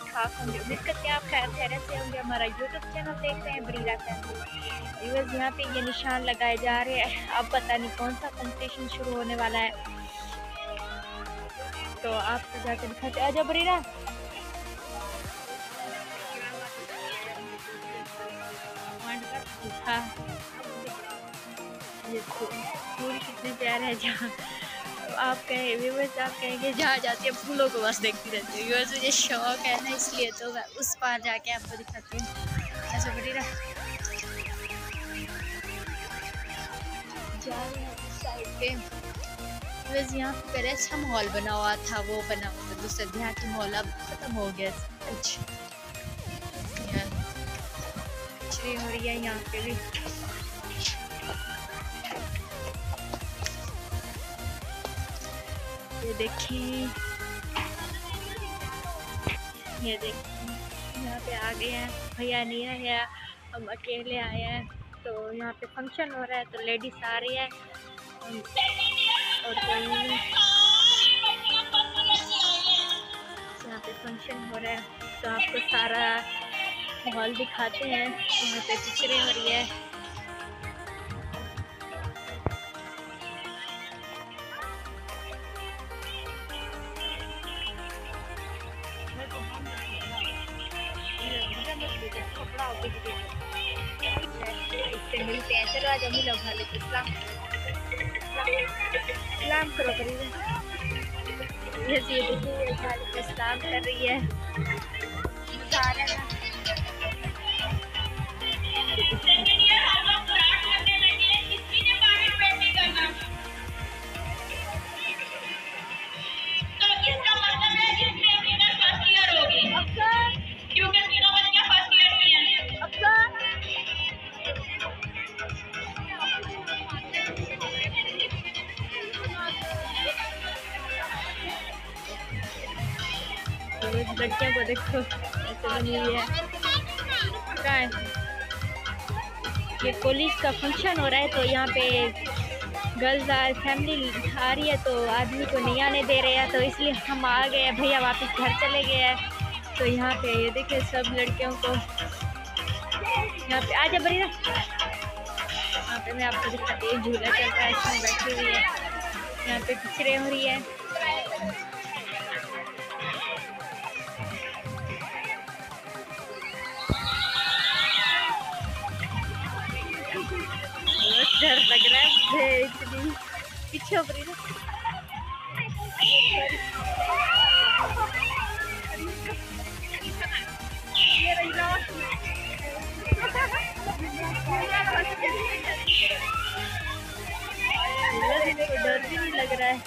ठाक होंगे। उम्मीद करते हैं आप खैरियत से होंगे। हमारा यूट्यूब चैनल देख रहे हैं बरीरा फैमली। व्यूअर्स यहाँ पे ये निशान लगाए जा रहे हैं। अब पता नहीं कौन सा कंपटीशन शुरू होने वाला है, तो आपको जाकर दिखाते। आजा बरीरा। हाँ, ये फूल कितने प्यारे हैं। जहाँ आप कहें व्यूअर्स, आप कहेंगे जहाँ जाती है फूलों को बस देखती रहती है। व्यूअर्स मुझे शौक है ना, इसलिए तो मैं उस पार जाके आपको दिखाती हूँ। ऐसा बरीरा जा रहे हैं उस साइड पे। व्यूअर्स यहाँ पे पहले अच्छा माहौल बना हुआ था, वो बना हुआ था दूसरे देहाती माहौल, अब खत्म हो गया कुछ। मछली हो रही है यहाँ पे भी। ये देखिए, ये देखिए यहाँ पे आ गए हैं। भैया नहीं है, हम अकेले आए हैं। तो यहाँ पे फंक्शन हो रहा है, तो लेडीज आ रही है और कोई नहीं। यहाँ पे फंक्शन हो रहा है, तो आपको सारा माहौल दिखाते हैं। यहाँ पे पिक्चरें हो रही है। इससे मिलते हैं, चलो आज हम लोग भाले को सलाम करो करिए। ये देखिए भाले को सलाम कर रही है सारा। लड़कियों को देखो ऐसे बनी हुई है। ये कॉलेज का फंक्शन हो रहा है, तो यहाँ पे गर्ल्स फैमिली आ रही है, तो आदमी को नहीं आने दे रहे हैं, तो इसलिए हम आ गए हैं। भैया वापस घर चले गए हैं। तो यहाँ पे ये देखिए सब लड़कियों को यहाँ पे आजा बरीरा। यहाँ पे मैं आपको दिखाती हूँ, झूला चल रहा है, इसमें बैठी हुई है। यहाँ पे पिक्चरें हो रही है। डर लग रहा है इतनी पीछे बरीरा। डर भी नहीं लग रहा है।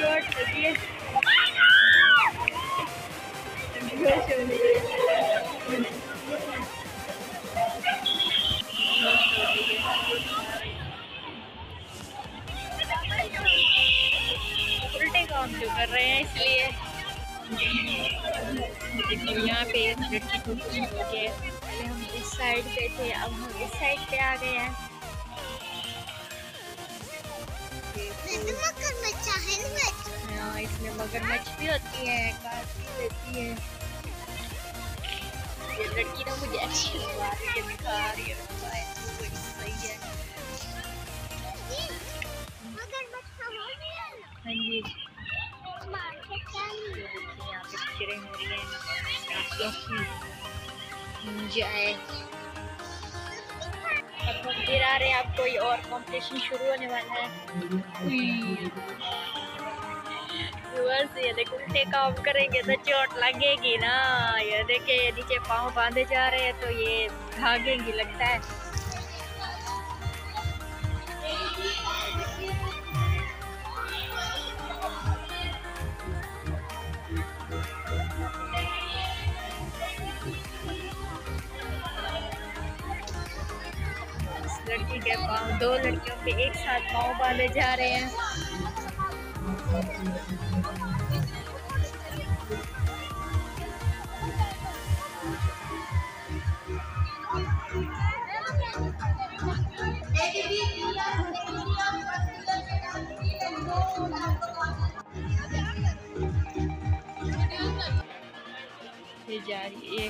चोट लगी है। उल्टे काम जो कर रहे हैं इसलिए। देखो यहाँ पे लड़की को कुछ हो गया। पहले हम इस साइड पे थे, अब हम इस साइड पे आ गए हैं। हाँ, इसमें मगरमच्छ भी होती है, कार भी रहती है। ये लड़की ना मुझे अच्छी लगा रही है, दिखा रही है, सही है। हाँ जी, यहाँ पे पिक्चरें हो रही हैं जाए। अब हम फिर आ रहे हैं, अब कोई और कॉम्पिटिशन शुरू होने वाला है। ये देखो उल्टे काम करेंगे तो चोट लगेगी ना। ये देखे ये नीचे पाँव बांधे जा रहे हैं तो ये भागेंगी लगता है। इस लड़की के पाँव, दो लड़कियों के एक साथ पाँव बांधे जा रहे हैं। ये जा रही है,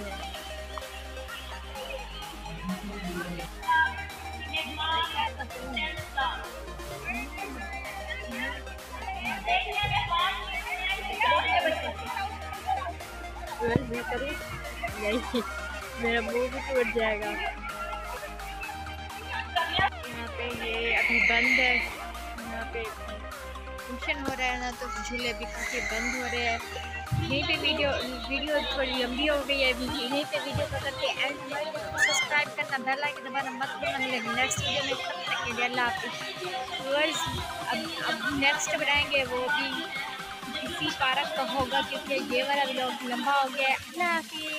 यही मेरा मुंह भी टूट जाएगा। यहाँ पे ये अभी बंद है, यहाँ पे फंक्शन हो रहा है ना, तो झूले भी काफ़ी बंद हो रहे हैं। यहीं पे वीडियो थोड़ी लंबी हो गई है, यहीं पे वीडियो को करके एंड सब्सक्राइब करना, बेल आइकन दबाना मत भूलना। मिलेंगे नेक्स्ट वीडियो में, तब तक के लिए अल्लाह हाफिज़। व्यूअर्स अब नेक्स्ट बनाएंगे वो भी किसी पार्क का होगा, क्योंकि ये वाला व्लॉग लंबा हो गया है। अल्लाह हाफिज़।